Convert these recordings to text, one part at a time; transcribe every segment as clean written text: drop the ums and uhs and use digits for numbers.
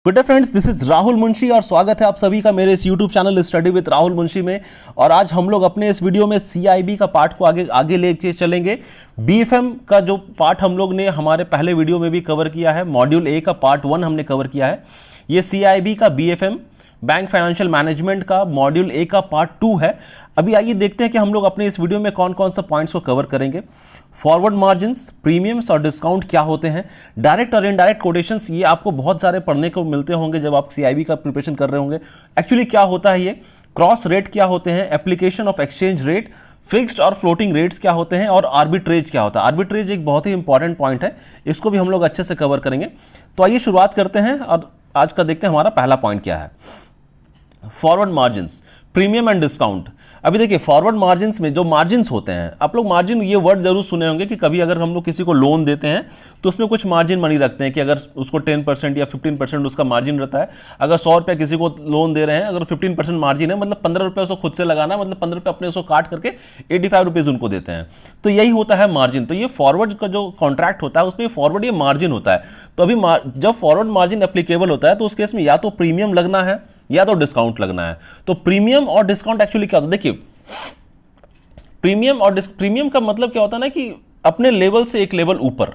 Good day friends, this is Rahul Munshi और स्वागत है आप सभी का मेरे इस YouTube channel study with Rahul Munshi में। और आज हम लोग अपने इस वीडियो में सीआईबी का पार्ट को आगे लेके चलेंगे। बीएफएम का जो पार्ट हम लोग ने हमारे पहले वीडियो में भी कवर किया है, मॉड्यूल ए का पार्ट 1 हमने कवर किया है। ये सीआईबी का बीएफएम बैंक फाइनेंशियल मैनेजमेंट का मॉड्यूल ए का पार्ट 2 है। अभी आइए देखते हैं कि हम लोग अपने इस वीडियो में कौन कौन सा पॉइंट्स को कवर करेंगे। फॉरवर्ड मार्जिन्स, प्रीमियम्स और डिस्काउंट क्या होते हैं, डायरेक्ट और इनडायरेक्ट कोटेशंस, ये आपको बहुत सारे पढ़ने को मिलते होंगे जब आप सीआईबी का प्रिपरेशन कर रहे होंगे। एक्चुअली क्या होता है ये, क्रॉस रेट क्या होते हैं, application of exchange rate, fixed और फ्लोटिंग रेट्स क्या होते हैं और आर्बिट्रेज क्या होता है। आर्बिट्रेज एक बहुत ही इंपॉर्टेंट पॉइंट है, इसको भी हम लोग अच्छे से कवर करेंगे। तो आइए शुरुआत करते हैं और आज का देखते हैं हमारा पहला पॉइंट क्या है। Forward margins, premium and discount. अभी देखिए फॉरवर्ड मार्जिन्स में जो मार्जिन्स होते हैं, आप लोग मार्जिन ये वर्ड जरूर सुने होंगे कि कभी अगर हम लोग किसी को लोन देते हैं तो उसमें कुछ मार्जिन मनी रखते हैं कि अगर उसको 10% या 15% उसका मार्जिन रहता है। अगर 100 रुपये किसी को लोन दे रहे हैं, अगर 15% मार्जिन है, मतलब 15 रुपये उसको खुद से लगाना है, मतलब 15 रुपये अपने उसको काट करके 85 रुपीज़ उनको देते हैं। तो यही होता है मार्जिन। तो ये फॉरवर्ड का जो कॉन्ट्रैक्ट होता है उसमें फॉरवर्ड ये मार्जिन होता है। तो अभी जब फॉरवर्ड मार्जिन एप्लीकेबल होता है तो उस केस में या तो प्रीमियम लगना है या तो डिस्काउंट लगना है। तो प्रीमियम और डिस्काउंट एक्चुअली क्या होता है, देखिए प्रीमियम का मतलब क्या होता है ना कि अपने लेवल से एक लेवल ऊपर,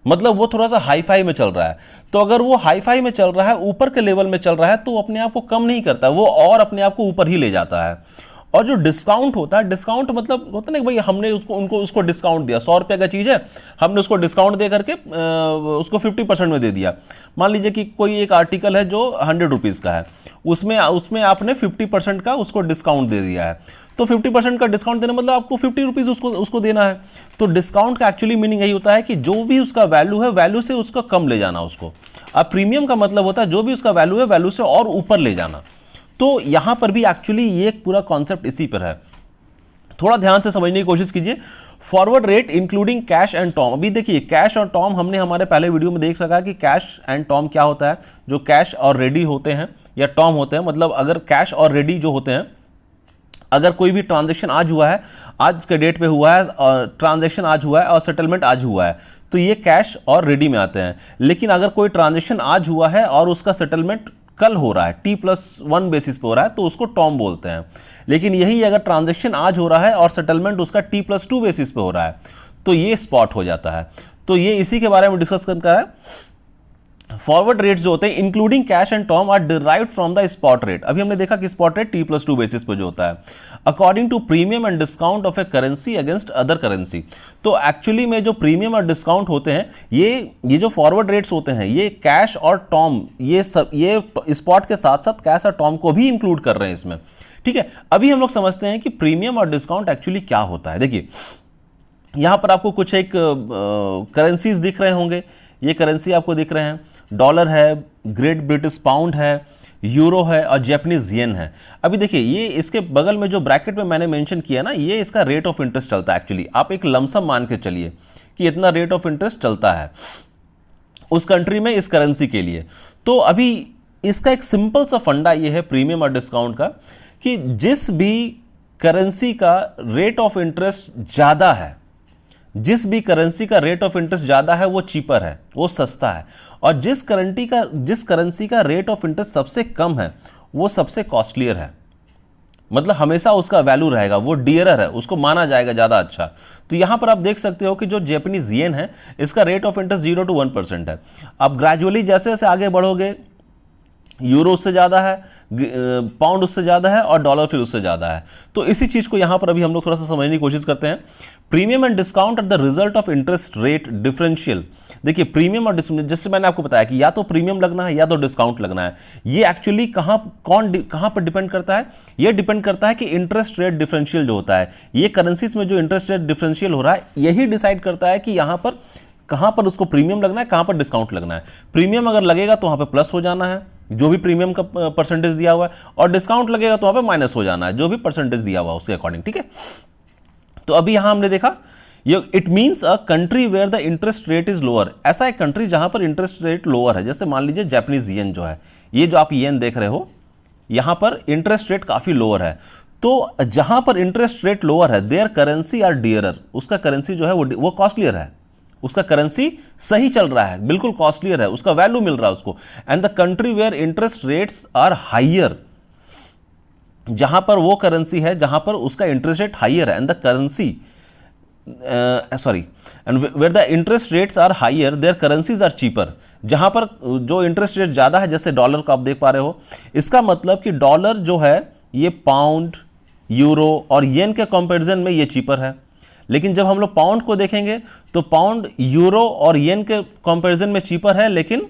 मतलब वो थोड़ा सा हाई फाई में चल रहा है। तो अगर वो हाई फाई में चल रहा है, ऊपर के लेवल में चल रहा है, तो वो अपने आप को कम नहीं करता, वो और अपने आप को ऊपर ही ले जाता है। और जो डिस्काउंट होता है, डिस्काउंट मतलब होता है ना कि भाई हमने उसको डिस्काउंट दिया, 100 रुपये का चीज़ है, हमने उसको डिस्काउंट दे करके उसको 50% में दे दिया। मान लीजिए कि कोई एक आर्टिकल है जो 100 रुपीज़ का है, उसमें आपने 50% का उसको डिस्काउंट दे दिया है। तो 50% का डिस्काउंट देना मतलब आपको 50 रुपीज़ उसको देना है। तो डिस्काउंट का एक्चुअली मीनिंग यही होता है कि जो भी उसका वैल्यू है, वैल्यू से उसका कम ले जाना उसको। अब प्रीमियम का मतलब होता है जो भी उसका वैल्यू है, वैल्यू से और ऊपर ले जाना। तो यहां पर भी एक्चुअली ये पूरा कॉन्सेप्ट इसी पर है। थोड़ा ध्यान से समझने की कोशिश कीजिए। Forward rate including cash and term. अभी देखिए कैश और टर्म हमने हमारे पहले वीडियो में देख रखा है कि कैश एंड टर्म क्या होता है। जो कैश और रेडी होते हैं या टर्म होते हैं, मतलब अगर कैश और रेडी जो होते हैं, अगर कोई भी ट्रांजैक्शन आज हुआ है, आज के डेट पे हुआ है, और ट्रांजैक्शन आज हुआ है और सेटलमेंट आज हुआ है, तो ये कैश और रेडी में आते हैं। लेकिन अगर कोई ट्रांजैक्शन आज हुआ है और उसका सेटलमेंट कल हो रहा है, T+1 बेसिस पे हो रहा है, तो उसको टर्म बोलते हैं। लेकिन यही अगर ट्रांजैक्शन आज हो रहा है और सेटलमेंट उसका T+2 बेसिस पे हो रहा है, तो ये स्पॉट हो जाता है। तो ये इसी के बारे में डिस्कस करना है। फॉरवर्ड रेट्स जो होते हैं including cash and term are derived from the spot rate. अभी हमने देखा कि स्पॉट रेट T+2 बेसिस पे जो होता है, according to premium and discount of a currency against other currency. तो एक्चुअली में जो प्रीमियम और डिस्काउंट होते हैं, ये जो फॉरवर्ड रेट्स होते हैं, ये कैश और टर्म, ये स्पॉट के साथ साथ कैश और टर्म को भी इंक्लूड कर रहे हैं इसमें। ठीक है, अभी हम लोग समझते हैं कि प्रीमियम और डिस्काउंट एक्चुअली क्या होता है। देखिए यहां पर आपको कुछ एक करेंसीज दिख रहे होंगे। ये करेंसी आपको दिख रहे हैं, डॉलर है, ग्रेट ब्रिटिश पाउंड है, यूरो है और जैपनीज येन है। अभी देखिए ये इसके बगल में जो ब्रैकेट में मैंने मेंशन किया ना, ये इसका रेट ऑफ इंटरेस्ट चलता है। एक्चुअली आप एक लमसम मान के चलिए कि इतना रेट ऑफ इंटरेस्ट चलता है उस कंट्री में इस करेंसी के लिए। तो अभी इसका एक सिंपल सा फंडा ये है प्रीमियम और डिस्काउंट का, कि जिस भी करेंसी का रेट ऑफ इंटरेस्ट ज़्यादा है, जिस भी करेंसी का रेट ऑफ इंटरेस्ट ज़्यादा है, वो चीपर है, वो सस्ता है। और जिस करेंसी का रेट ऑफ इंटरेस्ट सबसे कम है, वो सबसे कॉस्टलियर है। मतलब हमेशा उसका वैल्यू रहेगा, वो डियरर है, उसको माना जाएगा ज़्यादा अच्छा। तो यहाँ पर आप देख सकते हो कि जो जैपनीज येन है, इसका रेट ऑफ इंटरेस्ट 0 to 1% है। आप ग्रेजुअली जैसे जैसे आगे बढ़ोगे, यूरो उससे ज़्यादा है, पाउंड उससे ज़्यादा है और डॉलर फिर उससे ज़्यादा है। तो इसी चीज़ को यहाँ पर अभी हम लोग थोड़ा सा समझने की कोशिश करते हैं। Premium and discount are the result of interest rate differential. देखिए प्रीमियम और डिस्काउंट, जैसे मैंने आपको बताया कि या तो प्रीमियम लगना है या तो डिस्काउंट लगना है। ये एक्चुअली कहाँ पर डिपेंड करता है, ये डिपेंड करता है कि इंटरेस्ट रेट डिफरेंशियल जो होता है, ये करेंसीज में जो इंटरेस्ट रेट डिफरेंशियल हो रहा है, यही डिसाइड करता है कि यहाँ पर कहाँ पर उसको प्रीमियम लगना है, कहाँ पर डिस्काउंट लगना है। प्रीमियम अगर लगेगा तो वहाँ पे प्लस हो जाना है, जो भी प्रीमियम का परसेंटेज दिया हुआ है, और डिस्काउंट लगेगा तो वहाँ पे माइनस हो जाना है, जो भी परसेंटेज दिया हुआ है उसके अकॉर्डिंग। ठीक है, तो अभी यहाँ हमने देखा ये it means a country where the interest rate is lower. ऐसा एक कंट्री जहाँ पर इंटरेस्ट रेट लोअर है, जैसे मान लीजिए जापानीज येन जो है, ये जो आप येन देख रहे हो, यहाँ पर इंटरेस्ट रेट काफ़ी लोअर है। तो जहाँ पर इंटरेस्ट रेट लोअर है, देयर करेंसी आर डियरर, उसका करेंसी जो है वो कॉस्टलियर है, उसका करेंसी सही चल रहा है, बिल्कुल कॉस्टलियर है, उसका वैल्यू मिल रहा है उसको। And the country where interest rates are higher, जहां पर वो करेंसी है जहां पर उसका इंटरेस्ट रेट हाइयर है, and the currency and where the interest rates are higher their currencies are cheaper, जहां पर जो इंटरेस्ट रेट ज़्यादा है, जैसे डॉलर का आप देख पा रहे हो, इसका मतलब कि डॉलर जो है ये पाउंड, यूरो और येन के कंपैरिजन में ये चीपर है। लेकिन जब हम लोग पाउंड को देखेंगे तो पाउंड यूरो और येन के कंपैरिजन में चीपर है, लेकिन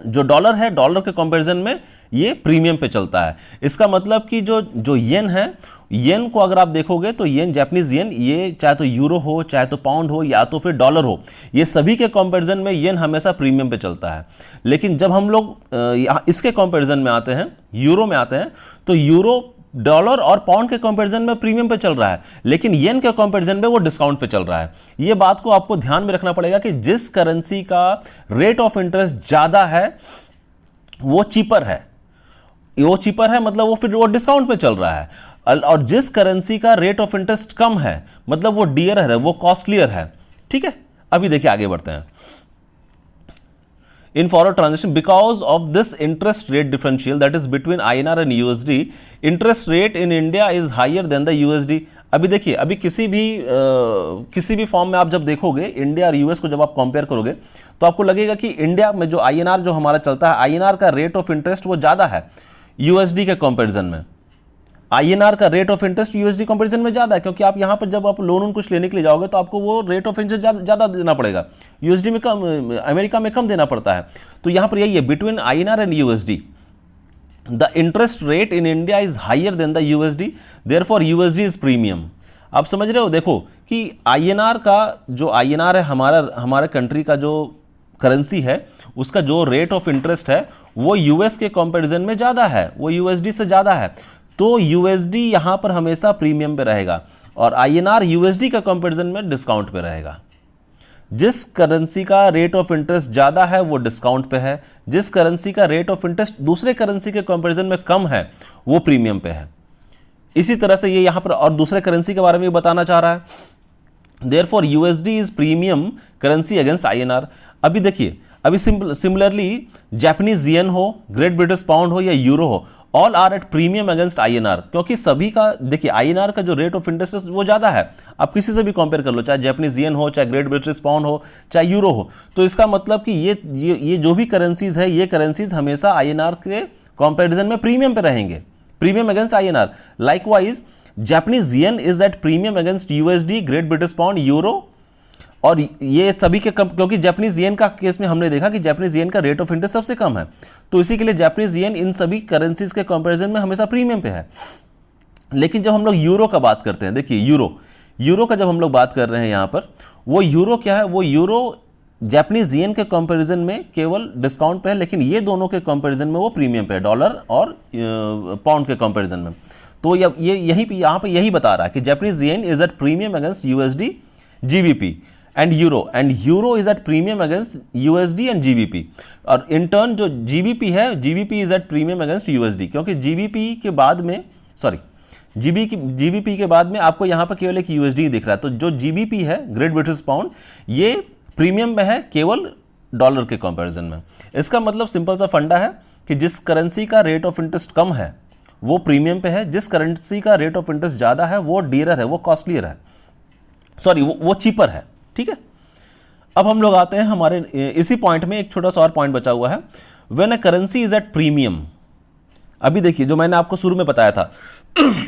जो डॉलर है, डॉलर के कंपैरिजन में ये प्रीमियम पे चलता है। इसका मतलब कि जो येन है, येन को अगर आप देखोगे तो येन, जापानीज येन, ये चाहे तो यूरो हो, चाहे तो पाउंड हो, या तो फिर डॉलर हो, ये सभी के कंपैरिजन में येन हमेशा प्रीमियम पे चलता है। लेकिन जब हम लोग इसके कंपैरिजन में आते हैं, यूरो में आते हैं, तो यूरो डॉलर और पाउंड के कंपैरिजन में प्रीमियम पे चल रहा है, लेकिन येन के कंपैरिजन में वो डिस्काउंट पे चल रहा है। ये बात को आपको ध्यान में रखना पड़ेगा कि जिस करेंसी का रेट ऑफ इंटरेस्ट ज़्यादा है वो चीपर है, वो चीपर है मतलब वो फिर वो डिस्काउंट पे चल रहा है, और जिस करेंसी का रेट ऑफ इंटरेस्ट कम है मतलब वो डियर है, वो कॉस्टलियर है। ठीक है, अभी देखिए आगे बढ़ते हैं। In forward transaction, because of this interest rate differential that is between INR and USD, interest rate in India is higher than the USD। अभी देखिए, अभी किसी भी फॉर्म में आप जब देखोगे इंडिया और यूएस को जब आप कंपेयर करोगे तो आपको लगेगा कि इंडिया में जो INR जो हमारा चलता है, INR का रेट ऑफ इंटरेस्ट वो ज़्यादा है USD के कंपेरिजन में। INR का rate of interest USD comparison में ज़्यादा है, क्योंकि आप यहाँ पर जब आप लोन कुछ लेने के लिए जाओगे तो आपको वो रेट ऑफ इंटरेस्ट ज़्यादा देना पड़ेगा, USD में कम, अमेरिका में कम देना पड़ता है। तो यहाँ पर यही है, between INR and USD the interest rate in India is higher than the USD, therefore USD is premium. आप समझ रहे हो, देखो कि INR का जो INR है, हमारे कंट्री का जो करेंसी है, उसका जो रेट ऑफ इंटरेस्ट है वो US के कंपैरिजन में ज़्यादा है, वो USD से ज़्यादा है, तो USD यहाँ पर हमेशा प्रीमियम पे रहेगा और INR USD का कंपैरिजन में डिस्काउंट पे रहेगा। जिस करेंसी का रेट ऑफ इंटरेस्ट ज़्यादा है वो डिस्काउंट पे है, जिस करेंसी का रेट ऑफ इंटरेस्ट दूसरे करेंसी के कंपैरिजन में कम है वो प्रीमियम पे है। इसी तरह से ये यहाँ पर और दूसरे करेंसी के बारे में बताना चाह रहा है। Therefore USD is premium currency against INR। अभी देखिए, अभी सिमिलरली जापानीज येन हो, ग्रेट ब्रिटिश पाउंड हो या यूरो हो, all are at premium against INR, क्योंकि सभी का देखिए INR का जो रेट ऑफ इंटरेस्ट वो ज़्यादा है। आप किसी से भी कंपेयर कर लो, चाहे जापानीज येन हो, चाहे ग्रेट ब्रिटिश पाउंड हो, चाहे यूरो हो, तो इसका मतलब कि ये जो भी करेंसीज है, ये करेंसीज हमेशा INR के कंपैरिजन में प्रीमियम पे रहेंगे, premium against INR। Likewise Japanese yen is at premium against USD, great British pound, euro, और ये सभी के कम, क्योंकि जापानीज येन का केस में हमने देखा कि जापानीज येन का रेट ऑफ इंटरेस्ट सबसे कम है, तो इसी के लिए जापानीज येन इन सभी करेंसीज के कंपैरिजन में हमेशा प्रीमियम पे है। लेकिन जब हम लोग यूरो का बात करते हैं, देखिए यूरो का जब हम लोग बात कर रहे हैं यहाँ पर, वो यूरो क्या है, वो यूरो जापानीज येन के कंपैरिजन में केवल डिस्काउंट पे है, लेकिन ये दोनों के कंपैरिजन में वो प्रीमियम पे है, डॉलर और पाउंड के कंपैरिजन में। तो ये यहाँ पे यही बता रहा है कि Japanese yen is at premium against USD, GBP and euro is at premium against USD and GBP। और in turn जो GBP है, GBP is at premium against USD, क्योंकि GBP के बाद में GBP के बाद में आपको यहाँ पर केवल एक USD दिख रहा है, तो जो GBP है, ग्रेट ब्रिटिश पाउंड, ये प्रीमियम में है केवल डॉलर के कंपैरिजन में। इसका मतलब सिंपल सा फंडा है कि जिस करेंसी का रेट ऑफ इंटरेस्ट कम है वो प्रीमियम पे है, जिस करेंसी का रेट ऑफ इंटरेस्ट ज़्यादा है वो डियरर है, वो कॉस्टलियर है, सॉरी वो चीपर है। ठीक है, अब हम लोग आते हैं हमारे इसी पॉइंट में, एक छोटा सा और पॉइंट बचा हुआ है, when a currency is at premium. अभी देखिए जो मैंने आपको शुरू में बताया था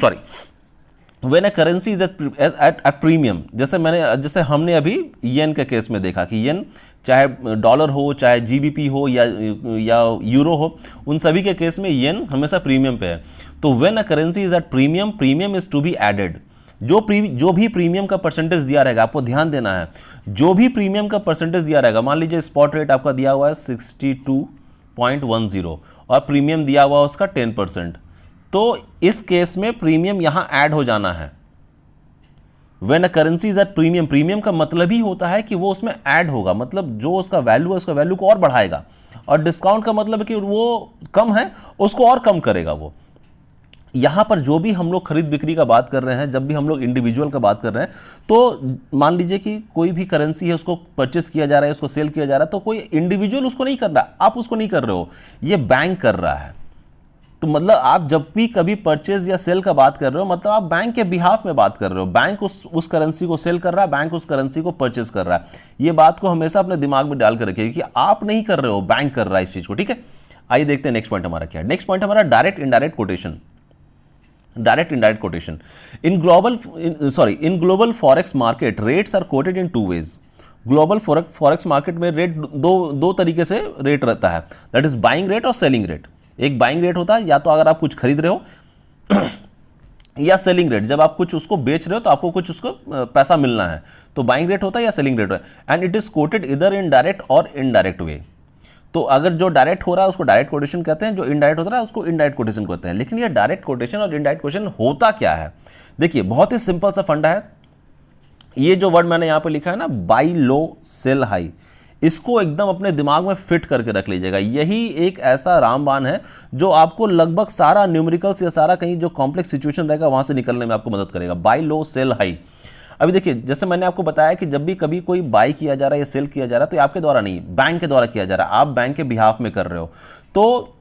sorry, when a currency is at premium, जैसे हमने अभी येन के केस में देखा कि येन चाहे डॉलर हो, चाहे GBP हो या यूरो हो, उन सभी के केस में येन हमेशा प्रीमियम पे है। तो when a currency is at premium, premium is to be added. जो भी प्रीमियम का परसेंटेज दिया रहेगा, आपको ध्यान देना है, जो भी प्रीमियम का परसेंटेज दिया रहेगा, मान लीजिए स्पॉट रेट आपका दिया हुआ है 62.10 और प्रीमियम दिया हुआ है उसका 10%, तो इस केस में प्रीमियम यहाँ ऐड हो जाना है। When a currency is at premium, premium का मतलब ही होता है कि वो उसमें ऐड होगा, मतलब जो उसका वैल्यू है उसका वैल्यू को और बढ़ाएगा, और डिस्काउंट का मतलब है कि वो कम है उसको और कम करेगा वो। यहाँ पर जो भी हम लोग खरीद बिक्री का बात कर रहे हैं, जब भी हम लोग इंडिविजुअल का बात कर रहे हैं, तो मान लीजिए कि कोई भी करेंसी है, उसको परचेस किया जा रहा है, उसको सेल किया जा रहा है, तो कोई इंडिविजुअल उसको नहीं कर रहा, आप उसको नहीं कर रहे हो, ये बैंक कर रहा है। तो मतलब आप जब भी कभी परचेज या सेल का बात कर रहे हो, मतलब आप बैंक के बिहाफ में बात कर रहे हो। बैंक उस करेंसी को सेल कर रहा है, बैंक उस करेंसी को परचेज कर रहा है। ये बात को हमेशा अपने दिमाग में डाल कर रखिए कि आप नहीं कर रहे हो, बैंक कर रहा है इस चीज को। ठीक है, आइए देखते हैं नेक्स्ट पॉइंट हमारा क्या है। नेक्स्ट पॉइंट हमारा direct indirect quotation. Direct indirect quotation in global forex market rates are quoted in two ways. Global forex market में रेट दो तरीके से रेट रहता है, दैट इज बाइंग रेट और सेलिंग रेट। एक बाइंग रेट होता है, या तो अगर आप कुछ खरीद रहे हो या सेलिंग रेट, जब आप कुछ उसको बेच रहे हो तो आपको कुछ उसको पैसा मिलना है, तो बाइंग रेट होता है या सेलिंग रेट होता है। एंड इट इज कोटेड इधर इन डायरेक्ट और इनडायरेक्ट वे। तो अगर जो डायरेक्ट हो रहा है उसको डायरेक्ट कोटेशन कहते हैं, जो इनडायरेक्ट होता है उसको इनडायरेक्ट कोटेशन कहते हैं। लेकिन ये डायरेक्ट कोटेशन और इनडायरेक्ट कोटेशन होता क्या है? देखिए, बहुत ही सिंपल सा फंडा है। ये जो वर्ड मैंने यहाँ पे लिखा है ना, बाई लो सेल हाई, इसको एकदम अपने दिमाग में फिट करके रख लीजिएगा। यही एक ऐसा रामबाण है जो आपको लगभग सारा न्यूमेरिकल्स या सारा कहीं जो कॉम्प्लेक्स सिचुएशन रहेगा वहां से निकलने में आपको मदद करेगा। Buy low sell high. अभी देखिए, जैसे मैंने आपको बताया कि जब भी कभी कोई बाई किया जा रहा है या सेल किया जा रहा है, तो ये आपके द्वारा नहीं, बैंक के द्वारा किया जा रहा है, आप बैंक के बिहाफ में कर रहे हो। तो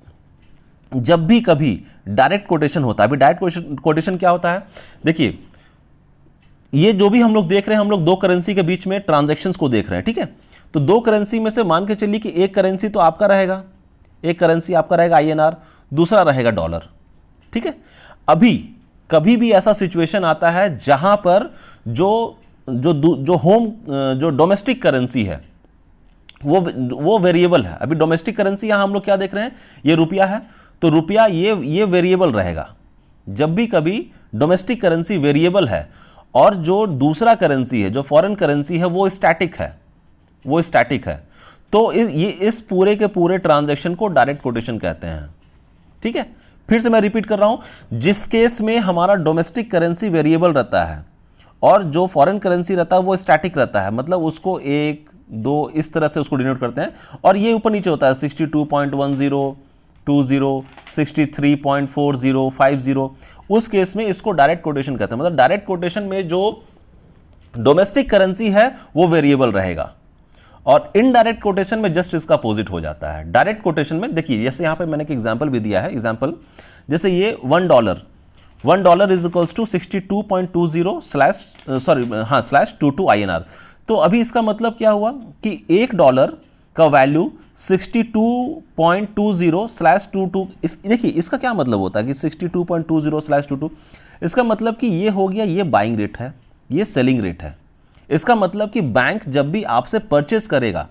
जब भी कभी डायरेक्ट कोटेशन होता है, अभी डायरेक्ट कोटेशन क्या होता है? देखिए, ये जो भी हम लोग देख रहे हैं, हम लोग दो करेंसी के बीच में ट्रांजैक्शंस को देख रहे हैं। ठीक है, तो दो करेंसी में से मान के चलिए कि एक करेंसी तो आपका रहेगा, एक करेंसी आपका रहेगा INR, दूसरा रहेगा डॉलर। ठीक है, अभी कभी भी ऐसा सिचुएशन आता है जहां पर जो डोमेस्टिक करेंसी है वो वेरिएबल है। अभी डोमेस्टिक करेंसी यहां हम लोग क्या देख रहे हैं, ये रुपया है, तो रुपया ये वेरिएबल रहेगा। जब भी कभी डोमेस्टिक करेंसी वेरिएबल है और जो दूसरा करेंसी है, जो फॉरेन करेंसी है, वो स्टैटिक है, तो इस पूरे के पूरे ट्रांजैक्शन को डायरेक्ट कोटेशन कहते हैं। ठीक है, फिर से मैं रिपीट कर रहा हूं, जिस केस में हमारा डोमेस्टिक करेंसी वेरिएबल रहता है और जो फॉरेन करेंसी रहता है वो स्टैटिक रहता है, मतलब उसको 1, 2 इस तरह से उसको डिनोट करते हैं, और ये ऊपर नीचे होता है 62.10, 20, 63.40, 50, उस केस में इसको डायरेक्ट कोटेशन कहते हैं। मतलब डायरेक्ट कोटेशन में जो डोमेस्टिक करेंसी है वो वेरिएबल रहेगा, और इनडायरेक्ट कोटेशन में जस्ट इसका अपोजिट हो जाता है। डायरेक्ट कोटेशन में देखिए, जैसे यहां पे मैंने एक एग्जांपल भी दिया है, एग्जांपल जैसे ये $1 इज इक्वल्स टू 62.20 /22 INR। तो अभी इसका मतलब क्या हुआ कि $1 का वैल्यू 62.20 /22। देखिए, इसका क्या मतलब होता है कि 62.20 /22, इसका मतलब कि ये हो गया, ये बाइंग रेट है, ये सेलिंग रेट है। इसका मतलब कि बैंक जब भी आपसे परचेस करेगा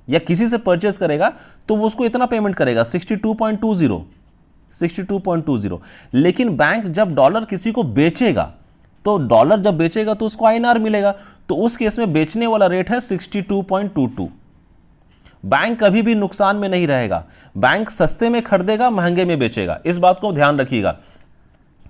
या किसी से परचेस करेगा तो वो उसको इतना पेमेंट करेगा 62.20। लेकिन बैंक जब डॉलर किसी को बेचेगा, तो डॉलर जब बेचेगा तो उसको INR मिलेगा, तो उस केस में बेचने वाला रेट है 62.22। बैंक कभी भी नुकसान में नहीं रहेगा, बैंक सस्ते में खरीदेगा, महंगे में बेचेगा, इस बात को ध्यान रखिएगा।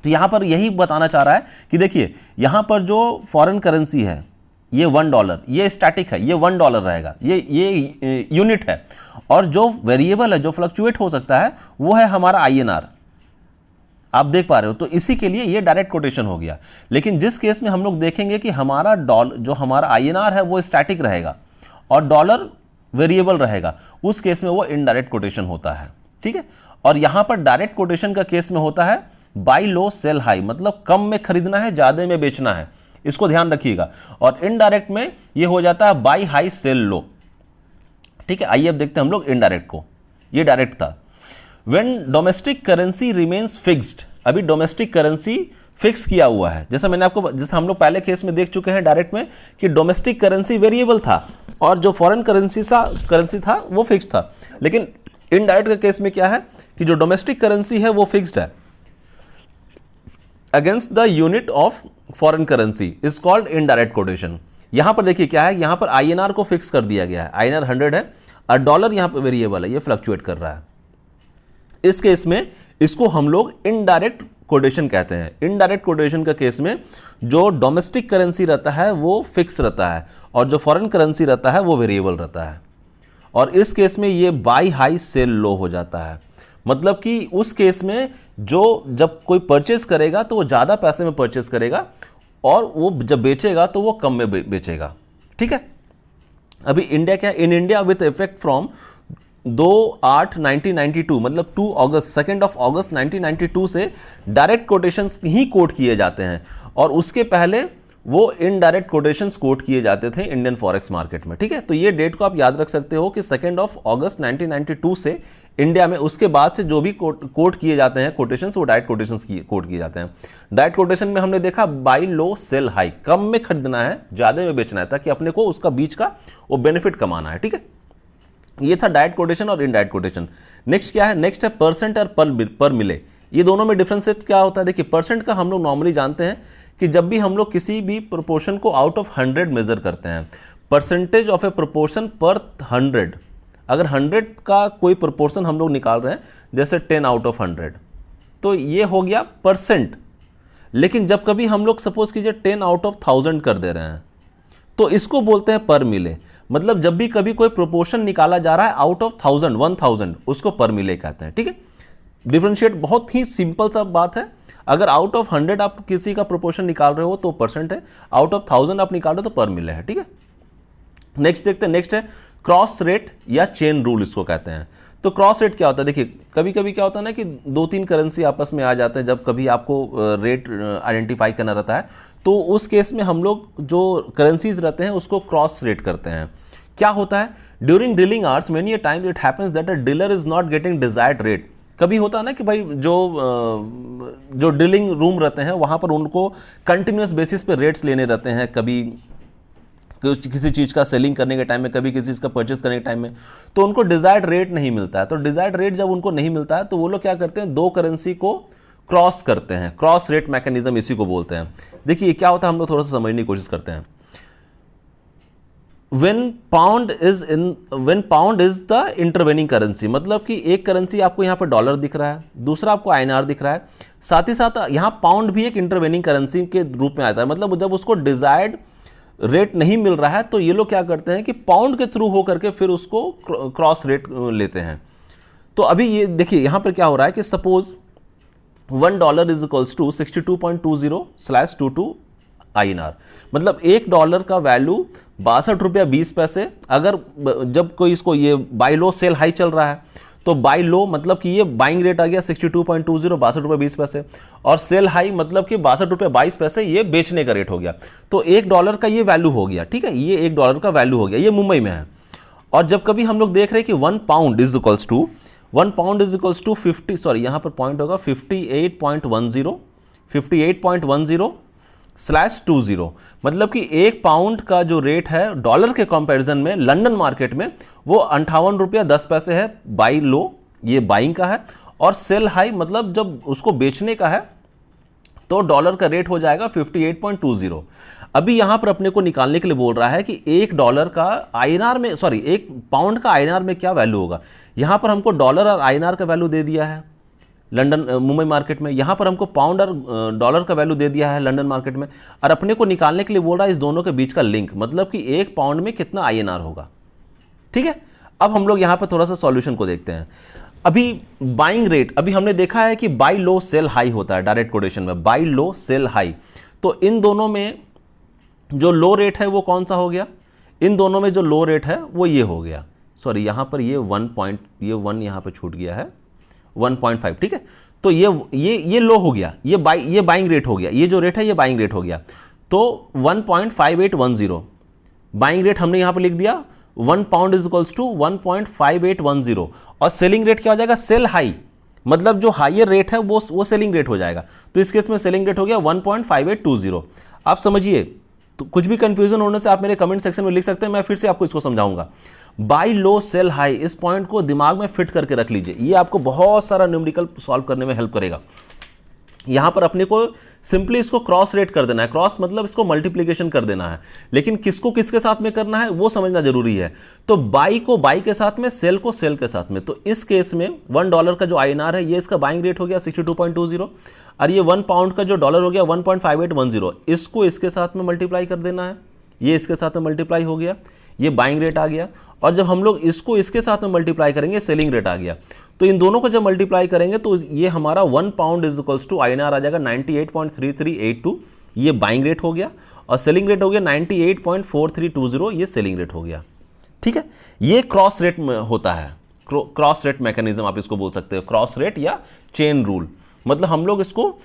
तो यहां पर यही बताना चाह रहा है कि देखिए, यहां पर जो फॉरेन करेंसी है ये $1, ये स्टैटिक है, ये $1 रहेगा, ये यूनिट है, और जो वेरिएबल है, जो फ्लक्चुएट हो सकता है, वो है हमारा INR। आप देख पा रहे हो, तो इसी के लिए ये डायरेक्ट कोटेशन हो गया। लेकिन जिस केस में हम लोग देखेंगे कि हमारा जो हमारा INR है वो स्टैटिक रहेगा और डॉलर वेरिएबल रहेगा, उस केस में वो इनडायरेक्ट कोटेशन होता है। ठीक है, और यहां पर डायरेक्ट कोटेशन का केस में होता है बाई लो सेल हाई, मतलब कम में खरीदना है, ज्यादा में बेचना है, इसको ध्यान रखिएगा। और इनडायरेक्ट में ये हो जाता है बाई हाई सेल लो। ठीक है, आइए अब देखते हैं हम लोग इनडायरेक्ट को। ये डायरेक्ट था। When domestic currency remains fixed, अभी डोमेस्टिक करेंसी फिक्स किया हुआ है, जैसा हम लोग पहले केस में देख चुके हैं डायरेक्ट में कि डोमेस्टिक करेंसी वेरिएबल था और जो फॉरेन करेंसी था वो फिक्स था। लेकिन इनडायरेक्ट के केस में क्या है कि जो डोमेस्टिक करेंसी है वो फिक्स्ड है against the unit of foreign currency is called indirect quotation. यहां पर देखिए क्या है, यहां पर INR को फिक्स कर दिया गया है, INR 100 है और डॉलर यहां पर वेरिएबल है, ये फ्लक्चुएट कर रहा है। इस केस में इसको हम लोग इनडायरेक्ट कोटेशन कहते हैं। इनडायरेक्ट कोटेशन का केस में जो डोमेस्टिक करेंसी रहता है वो फिक्स रहता है और जो फॉरेन करेंसी रहता है वो वेरिएबल रहता है, और इस केस में ये बाई हाई सेल लो हो जाता है। मतलब कि उस केस में जो जब कोई परचेज करेगा तो वो ज़्यादा पैसे में परचेज करेगा और वो जब बेचेगा तो वो कम में बेचेगा। ठीक है, अभी इंडिया क्या, in India with effect from 2/8/1992 मतलब 2 ऑगस्ट 1992 से डायरेक्ट कोटेशंस ही कोट किए जाते हैं और उसके पहले वो इनडायरेक्ट कोटेशंस कोट किए जाते थे इंडियन फॉरेक्स मार्केट में। ठीक है, तो ये डेट को आप याद रख सकते हो कि 2 अगस्त 1992 से इंडिया में, उसके बाद से जो भी कोट किए जाते हैं कोटेशंस, वो डायरेक्ट कोटेशंस कोट किए जाते हैं। डायरेक्ट कोटेशन में हमने देखा बाई लो सेल हाई, कम में खरीदना है ज़्यादा में बेचना है ताकि अपने को उसका बीच का वो बेनिफिट कमाना है। ठीक है, ये था डायरेक्ट कोटेशन और इनडायरेक्ट कोटेशन। नेक्स्ट क्या है, नेक्स्ट है परसेंट और पर मिले। ये दोनों में डिफरेंसेट क्या होता है, देखिए परसेंट का हम लोग नॉर्मली जानते हैं कि जब भी हम लोग किसी भी प्रोपोर्शन को आउट ऑफ 100 मेजर करते हैं, परसेंटेज ऑफ ए प्रोपोर्शन पर 100, अगर 100 का कोई प्रोपोर्शन हम लोग निकाल रहे हैं जैसे 10 आउट ऑफ 100, तो ये हो गया परसेंट। लेकिन जब कभी हम लोग सपोज कीजिए 10 आउट ऑफ 1000 कर दे रहे हैं तो इसको बोलते हैं पर मिले। मतलब जब भी कभी कोई प्रोपोर्शन निकाला जा रहा है आउट ऑफ 1000 उसको पर मिले कहते हैं। ठीक है, डिफरेंशिएट बहुत ही सिंपल सा बात है। अगर आउट ऑफ 100 आप किसी का प्रोपोर्शन निकाल रहे हो तो परसेंट है, आउट ऑफ 1000 आप निकाल रहे हो तो पर मिले है। ठीक है, नेक्स्ट देखते हैं, नेक्स्ट है क्रॉस रेट या चेन रूल इसको कहते हैं। तो क्रॉस रेट क्या होता है, देखिए कभी कभी क्या होता है ना कि 2-3 करेंसी आपस में आ जाते हैं, जब कभी आपको रेट आइडेंटिफाई करना रहता है तो उस केस में हम लोग जो करेंसीज रहते हैं उसको क्रॉस रेट करते हैं। क्या होता है, during dealing hours many a time it happens that a dealer is not getting desired rate. कभी होता है ना कि भाई जो डीलिंग रूम रहते हैं वहाँ पर उनको कंटिन्यूस बेसिस पे रेट्स लेने रहते हैं, कभी किसी चीज़ का सेलिंग करने के टाइम में, कभी किसी चीज़ का परचेस करने के टाइम में, तो उनको डिजायर्ड रेट नहीं मिलता है। तो डिजायर्ड रेट जब उनको नहीं मिलता है तो वो लोग क्या करते हैं, दो करेंसी को क्रॉस करते हैं, क्रॉस रेट मैकेनिज्म इसी को बोलते हैं। देखिए क्या होता है, हम लोग थोड़ा सा समझने की कोशिश करते हैं। when pound is the intervening currency, मतलब कि एक करेंसी आपको यहाँ पर डॉलर दिख रहा है, दूसरा आपको INR दिख रहा है, साथ ही साथ यहाँ पाउंड भी एक इंटरवेनिंग करेंसी के रूप में आता है। मतलब जब उसको डिजायर्ड रेट नहीं मिल रहा है तो ये लोग क्या करते हैं कि पाउंड के थ्रू हो करके फिर उसको क्रॉस रेट लेते हैं। तो अभी ये देखिए यहाँ पर क्या हो रहा है कि suppose $1 is equals to 62.20/22 INR, मतलब $1 का वैल्यू 62 रुपया 20 पैसे। अगर जब कोई इसको ये बाई लो सेल हाई चल रहा है तो बाई लो मतलब कि ये बाइंग रेट आ गया 62.20 62 रुपये 20 पैसे, और सेल हाई मतलब कि 62 रुपये 22 पैसे ये बेचने का रेट हो गया। तो $1 का ये वैल्यू हो गया। ठीक है, ये $1 का वैल्यू हो गया, ये मुंबई में है। और जब कभी हम लोग देख रहे हैं कि 1 pound is equals to 50, sorry यहाँ पर पॉइंट होगा 58.10/20, मतलब कि 1 पाउंड का जो रेट है डॉलर के कंपैरिजन में लंदन मार्केट में वो 58 रुपया 10 पैसे है बाई लो, ये बाइंग का है, और सेल हाई मतलब जब उसको बेचने का है तो डॉलर का रेट हो जाएगा 58.20। अभी यहां पर अपने को निकालने के लिए बोल रहा है कि $1 का INR में, सॉरी 1 पाउंड का INR में क्या वैल्यू होगा। यहां पर हमको डॉलर और INR का वैल्यू दे दिया है लंदन मुंबई मार्केट में, यहाँ पर हमको पाउंड और डॉलर का वैल्यू दे दिया है लंदन मार्केट में, और अपने को निकालने के लिए बोल रहा है इस दोनों के बीच का लिंक, मतलब कि 1 पाउंड में कितना INR होगा। ठीक है, अब हम लोग यहाँ पर थोड़ा सा सॉल्यूशन को देखते हैं। अभी बाइंग रेट, अभी हमने देखा है कि बाई लो सेल हाई होता है डायरेक्ट कोटेशन में, बाई लो सेल हाई। तो इन दोनों में जो लो रेट है वो कौन सा हो गया, इन दोनों में जो लो रेट है वो ये हो गया, सॉरी यहाँ पर ये 1 यहाँ पर छूट गया है 1.5। ठीक है, तो ये लो हो गया, ये बाइंग रेट हो गया, ये जो रेट है ये बाइंग रेट हो गया। तो 1.5810 बाइंग रेट हमने यहाँ पर लिख दिया, 1 पाउंड इज इक्वल्स टू 1.5810, और सेलिंग रेट क्या हो जाएगा, सेल हाई, मतलब जो हायर रेट है वो सेलिंग रेट हो जाएगा। तो इस केस में सेलिंग रेट हो गया 1.5820। आप समझिए, तो कुछ भी कंफ्यूजन होने से आप मेरे कमेंट सेक्शन में लिख सकते हैं, मैं फिर से आपको इसको समझाऊंगा। बाई लो सेल हाई, इस पॉइंट को दिमाग में फिट करके रख लीजिए, ये आपको बहुत सारा न्यूमेरिकल सॉल्व करने में हेल्प करेगा। यहाँ पर अपने को सिंपली इसको क्रॉस रेट कर देना है, क्रॉस मतलब इसको मल्टीप्लिकेशन कर देना है, लेकिन किसको किसके साथ में करना है वो समझना जरूरी है। तो बाई को बाई के साथ में, सेल को सेल के साथ में। तो इस केस में $1 का जो INR है ये इसका बाइंग रेट हो गया 62.20, और ये 1 पाउंड का जो डॉलर हो गया 1.5810, इसको इसके साथ में मल्टीप्लाई कर देना है, ये इसके साथ में मल्टीप्लाई हो गया, ये बाइंग रेट आ गया। और जब हम लोग इसको इसके साथ में मल्टीप्लाई करेंगे सेलिंग रेट आ गया। तो इन दोनों को जब मल्टीप्लाई करेंगे तो ये हमारा 1 pound is equals to INR आ जाएगा 98.3382, ये बाइंग रेट हो गया, और सेलिंग रेट हो गया 98.4320, ये सेलिंग रेट हो गया। ठीक है, ये क्रॉस रेट में होता है, क्रॉस रेट मैकेनिज्म आप इसको बोल सकते हो, क्रॉस रेट या चेन रूल। मतलब हम लोग इसको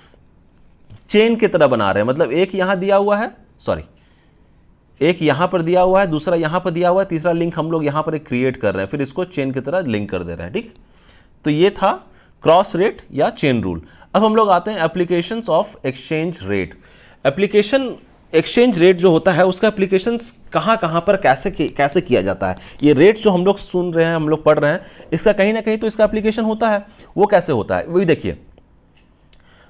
चेन की तरह बना रहे हैं, मतलब एक यहां दिया हुआ है, सॉरी एक यहां पर दिया हुआ है, दूसरा यहां पर दिया हुआ है, तीसरा लिंक हम लोग यहां पर एक क्रिएट कर रहे हैं, फिर इसको चेन की तरह लिंक कर दे रहे हैं। ठीक है, तो ये था क्रॉस रेट या चेन रूल। अब हम लोग आते हैं applications of exchange rate. Application exchange rate जो होता है उसका एप्लीकेशंस कहाँ कहाँ पर कैसे किया जाता है। ये रेट जो हम लोग सुन रहे हैं, हम लोग पढ़ रहे हैं, इसका कहीं ना कहीं तो इसका एप्लीकेशन होता है। वो कैसे होता है वही देखिए,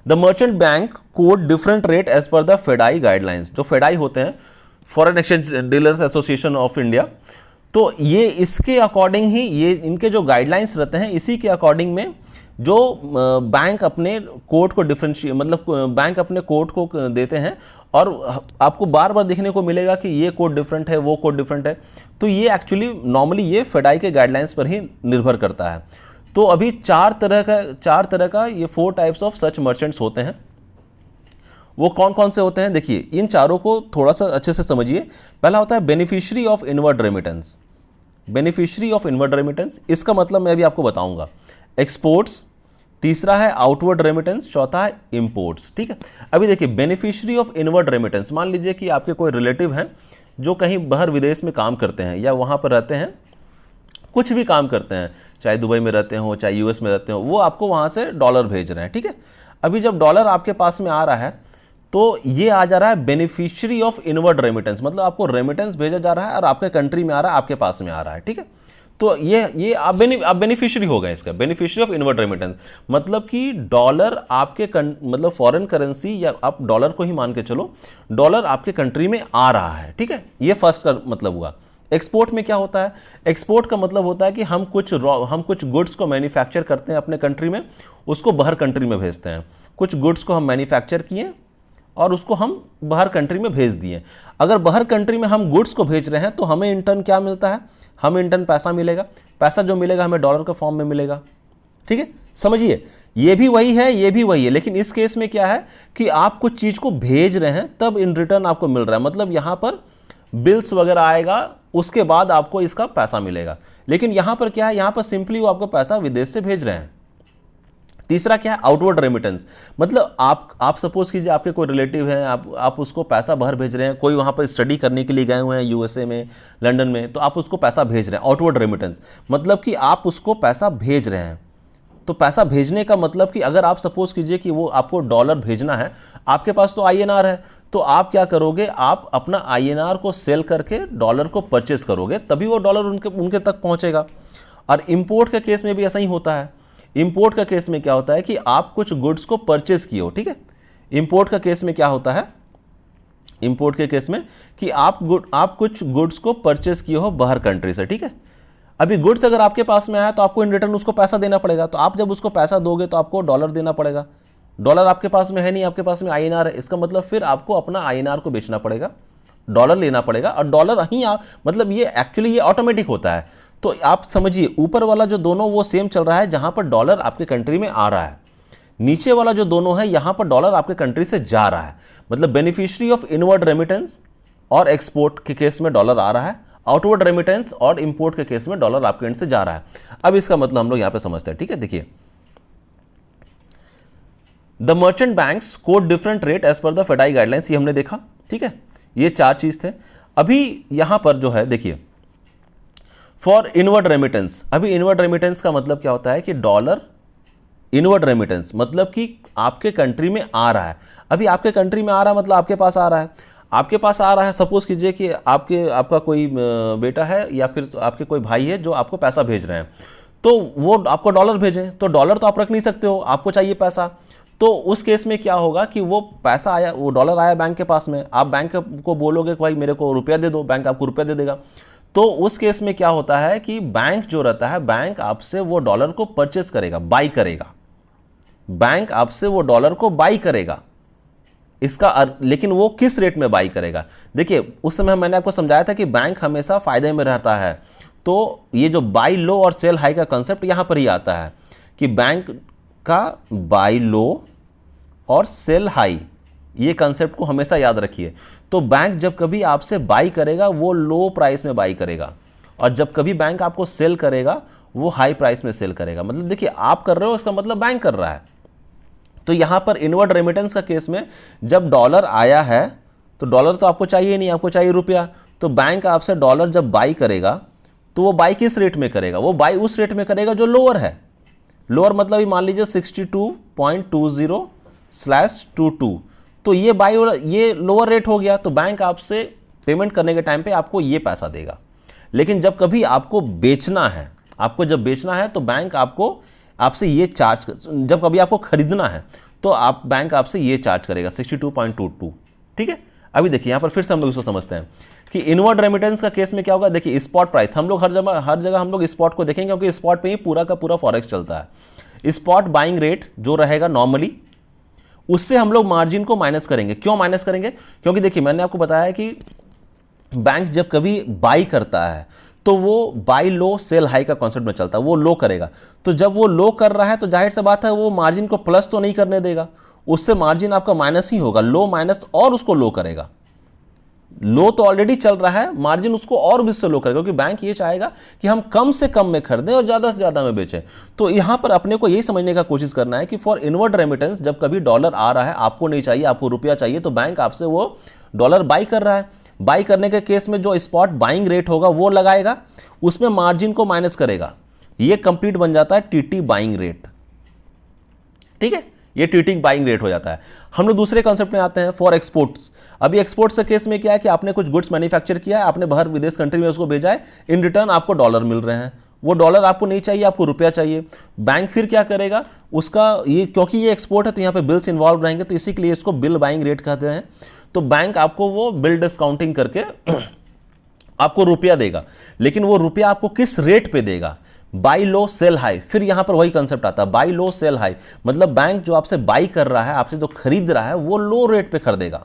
the merchant bank quote different rate as per the FEDAI guidelines. जो फेडाई होते हैं, foreign exchange dealers association of India, तो ये इसके अकॉर्डिंग ही, ये इनके जो गाइडलाइंस रहते हैं इसी के अकॉर्डिंग में जो बैंक अपने कोड को डिफरेंशिएट, मतलब बैंक अपने कोड को देते हैं, और आपको बार बार देखने को मिलेगा कि ये कोड डिफरेंट है, वो कोड डिफरेंट है। तो ये एक्चुअली नॉर्मली ये फेडाई के गाइडलाइंस पर ही निर्भर करता है। तो अभी चार तरह का ये 4 टाइप्स ऑफ सच मर्चेंट्स होते हैं। वो कौन कौन से होते हैं देखिए, इन चारों को थोड़ा सा अच्छे से समझिए। पहला होता है beneficiary of inward remittance. Beneficiary of inward remittance, इसका मतलब मैं अभी आपको बताऊंगा। एक्सपोर्ट्स, तीसरा है आउटवर्ड रेमिटेंस, चौथा है इंपोर्ट्स। ठीक है, अभी देखिए बेनिफिशियरी ऑफ इनवर्ड रेमिटेंस, मान लीजिए कि आपके कोई रिलेटिव हैं जो कहीं बाहर विदेश में काम करते हैं या वहाँ पर रहते हैं, कुछ भी काम करते हैं, चाहे दुबई में रहते हो, चाहे US में रहते हो, वो आपको वहाँ से डॉलर भेज रहे हैं। ठीक है, अभी जब डॉलर आपके पास में आ रहा है तो ये आ जा रहा है बेनिफिशियरी ऑफ इनवर्ड रेमिटेंस, मतलब आपको रेमिटेंस भेजा जा रहा है और आपके कंट्री में आ रहा है, आपके पास में आ रहा है। ठीक है, तो ये आप बेनिफिशियरी हो गए इसका, बेनिफिशियरी ऑफ इनवर्ड रेमिटेंस, मतलब कि डॉलर आपके मतलब फॉरेन करेंसी, या आप डॉलर को ही मान के चलो, डॉलर आपके कंट्री में आ रहा है। ठीक है, ये फर्स्ट का मतलब हुआ। एक्सपोर्ट में क्या होता है, एक्सपोर्ट का मतलब होता है कि हम कुछ गुड्स को मैन्युफैक्चर करते हैं अपने कंट्री में, उसको बाहर कंट्री में भेजते हैं। कुछ गुड्स को हम मैन्युफैक्चर किए और उसको हम बाहर कंट्री में भेज दिए। अगर बाहर कंट्री में हम गुड्स को भेज रहे हैं तो हमें इंटर्न क्या मिलता है, हमें इंटर्न पैसा मिलेगा, पैसा जो मिलेगा हमें डॉलर के फॉर्म में मिलेगा। ठीक है, समझिए, ये भी वही है, ये भी वही है, लेकिन इस केस में क्या है कि आप कुछ चीज़ को भेज रहे हैं तब इन रिटर्न आपको मिल रहा है, मतलब यहाँ पर बिल्स वगैरह आएगा, उसके बाद आपको इसका पैसा मिलेगा। लेकिन यहाँ पर क्या है, यहाँ पर सिंपली वो आपको पैसा विदेश से भेज रहे हैं। तीसरा क्या है, आउटवर्ड रेमिटेंस, मतलब आप सपोज कीजिए आपके कोई रिलेटिव हैं, आप उसको पैसा बाहर भेज रहे हैं, कोई वहाँ पर स्टडी करने के लिए गए हुए हैं USA में, लंदन में, तो आप उसको पैसा भेज रहे हैं। आउटवर्ड रेमिटेंस मतलब कि आप उसको पैसा भेज रहे हैं। तो पैसा भेजने का मतलब कि अगर आप सपोज कीजिए कि वो आपको डॉलर भेजना है, आपके पास तो INR है, तो आप क्या करोगे, आप अपना INR को सेल करके डॉलर को परचेस करोगे, तभी वो डॉलर उनके तक पहुँचेगा। और इम्पोर्ट के केस में भी ऐसा ही होता है। इंपोर्ट का केस में क्या होता है कि आप कुछ गुड्स को परचेस किए हो। ठीक है, इंपोर्ट का केस में क्या होता है, इंपोर्ट के केस में कि आप कुछ गुड्स को परचेस किए हो बाहर कंट्री से। ठीक है, अभी गुड्स अगर आपके पास में आया तो आपको इन रिटर्न उसको पैसा देना पड़ेगा, तो आप जब उसको पैसा दोगे तो आपको डॉलर देना पड़ेगा। डॉलर आपके पास में है नहीं, आपके पास में INR है, इसका मतलब फिर आपको अपना INR को बेचना पड़ेगा, डॉलर लेना पड़ेगा, और डॉलर ही मतलब ये एक्चुअली ये ऑटोमेटिक होता है। तो आप समझिए ऊपर वाला जो दोनों वो सेम चल रहा है जहां पर डॉलर आपके कंट्री में आ रहा है, नीचे वाला जो दोनों है यहां पर डॉलर आपके कंट्री से जा रहा है। मतलब बेनिफिशियरी ऑफ इनवर्ड रेमिटेंस और एक्सपोर्ट के केस में डॉलर आ रहा है, आउटवर्ड रेमिटेंस और इंपोर्ट के केस में डॉलर आपके एंड से जा रहा है। अब इसका मतलब हम लोग यहां पे समझते हैं। ठीक है, देखिए, the merchant banks quote different rate as per the FEDAI guidelines, ये हमने देखा। ठीक है, ये 4 चीज थे। अभी यहां पर जो है देखिए, फॉर इनवर्ड रेमिटेंस, अभी इनवर्ड रेमिटेंस का मतलब क्या होता है कि डॉलर इनवर्ड रेमिटेंस मतलब कि आपके कंट्री में आ रहा है। अभी आपके कंट्री में आ रहा है मतलब आपके पास आ रहा है, आपके पास आ रहा है। सपोज कीजिए कि आपका कोई बेटा है या फिर आपके कोई भाई है जो आपको पैसा भेज रहे हैं, तो वो आपको डॉलर भेजें, तो डॉलर तो आप रख नहीं सकते हो, आपको चाहिए पैसा। तो उस केस में क्या होगा कि वो पैसा आया, वो डॉलर आया बैंक के पास में, आप बैंक को बोलोगे कि भाई मेरे को रुपया दे दो, बैंक आपको रुपया दे देगा। तो उस केस में क्या होता है कि बैंक जो रहता है, बैंक आपसे वो डॉलर को परचेस करेगा, बाई करेगा, बैंक आपसे वो डॉलर को बाई करेगा। लेकिन वो किस रेट में बाई करेगा, देखिए उस समय मैंने आपको समझाया था कि बैंक हमेशा फायदे में रहता है। तो ये जो बाई लो और सेल हाई का कंसेप्ट यहां पर ही आता है कि बैंक का बाय लो और सेल हाई, ये कंसेप्ट को हमेशा याद रखिए। तो बैंक जब कभी आपसे बाई करेगा वो लो प्राइस में बाई करेगा, और जब कभी बैंक आपको सेल करेगा वो हाई प्राइस में सेल करेगा। मतलब देखिए, आप कर रहे हो, इसका मतलब बैंक कर रहा है। तो यहाँ पर इनवर्ड रेमिटेंस का केस में जब डॉलर आया है तो डॉलर तो आपको चाहिए नहीं, आपको चाहिए रुपया। तो बैंक आपसे डॉलर जब बाई करेगा तो वो बाई किस रेट में करेगा? वो बाई उस रेट में करेगा जो लोअर है। लोअर मतलब मान लीजिए 62.20/22, तो ये बाई, ये लोअर रेट हो गया, तो बैंक आपसे पेमेंट करने के टाइम पे आपको ये पैसा देगा। लेकिन जब कभी आपको बेचना है, आपको जब बेचना है तो बैंक आपसे ये चार्ज, जब कभी आपको खरीदना है तो आप बैंक आपसे ये चार्ज करेगा 62.22। ठीक है, अभी देखिए यहाँ पर फिर से हम लोग इसको समझते हैं कि इनवर्ड रेमिटेंस का केस में क्या होगा। देखिए स्पॉट प्राइस, हम लोग हर जगह हम लोग स्पॉट को देखेंगे, क्योंकि स्पॉट पे ही पूरा का पूरा फॉरेक्स चलता है। स्पॉट बाइंग रेट जो रहेगा नॉर्मली, उससे हम लोग मार्जिन को माइनस करेंगे। क्यों माइनस करेंगे? क्योंकि देखिए मैंने आपको बताया कि बैंक जब कभी बाई करता है तो वो बाई लो सेल हाई का कॉन्सेप्ट में चलता है, वो लो करेगा। तो जब वो लो कर रहा है तो जाहिर सी बात है वो मार्जिन को प्लस तो नहीं करने देगा, उससे मार्जिन आपका माइनस ही होगा, लो माइनस और उसको लो करेगा। लो तो ऑलरेडी चल रहा है, मार्जिन उसको और भी से लो करेगा, क्योंकि बैंक ये चाहेगा कि हम कम से कम में खरीदें और ज़्यादा से ज़्यादा में बेचें। तो यहाँ पर अपने को यही समझने का कोशिश करना है कि फॉर इनवर्ड रेमिटेंस जब कभी डॉलर आ रहा है, आपको नहीं चाहिए, आपको रुपया चाहिए, तो बैंक आपसे वो डॉलर बाई कर रहा है। बाई करने के केस में जो स्पॉट बाइंग रेट होगा वो लगाएगा, उसमें मार्जिन को माइनस करेगा, ये कंप्लीट बन जाता है टीटी बाइंग रेट। ठीक है, ये टीटी बाइंग रेट हो जाता है। हम लोग दूसरे कॉन्सेप्ट में आते हैं, फॉर एक्सपोर्ट्स। अभी एक्सपोर्ट्स के केस में क्या है कि आपने कुछ गुड्स मैन्युफैक्चर किया है, आपने बाहर विदेश कंट्री में उसको भेजा है, इन रिटर्न आपको डॉलर मिल रहे हैं। वो डॉलर आपको नहीं चाहिए, आपको रुपया चाहिए। बैंक फिर क्या करेगा, उसका ये, क्योंकि ये एक्सपोर्ट है तो यहाँ पे बिल्स इन्वॉल्व रहेंगे, तो इसी के लिए इसको बिल बाइंग रेट कहते हैं। तो बैंक आपको वो बिल डिस्काउंटिंग करके आपको रुपया देगा, लेकिन वो रुपया आपको किस रेट पे देगा? Buy low sell high. फिर यहां पर वही कंसेप्ट आता है, बाई लो सेल हाई, मतलब बैंक जो आपसे बाई कर रहा है, आपसे जो खरीद रहा है, वो लो रेट पे खरीदेगा।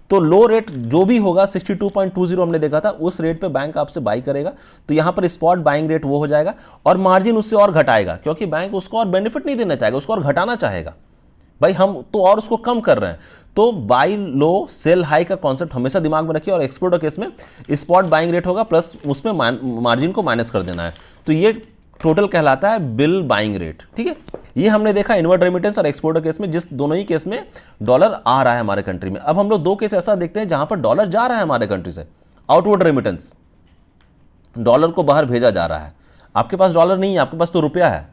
तो लो रेट जो भी होगा 62.20 हमने देखा था, उस रेट पे बैंक आपसे बाई करेगा। तो यहां पर स्पॉट बाइंग रेट वो हो जाएगा, और मार्जिन उससे और घटाएगा, क्योंकि बैंक उसको और बेनिफिट नहीं देना चाहेगा, उसको और घटाना चाहेगा। भाई हम तो और उसको कम कर रहे हैं। तो बाई लो सेल हाई का कॉन्सेप्ट हमेशा दिमाग में रखिए, और एक्सपोर्ट केस में स्पॉट बाइंग रेट होगा प्लस उसमें मार्जिन को माइनस कर देना है। तो ये टोटल कहलाता है बिल बाइंग रेट। ठीक है, ये हमने देखा इनवर्ड रेमिटेंस और एक्सपोर्ट केस में, जिस दोनों ही केस में डॉलर आ रहा है हमारे कंट्री में। अब हम लोग दो केस ऐसा देखते हैं जहां पर डॉलर जा रहा है हमारे कंट्री से, आउटवर्ड रेमिटेंस, डॉलर को बाहर भेजा जा रहा है। आपके पास डॉलर नहीं है, आपके पास तो रुपया है।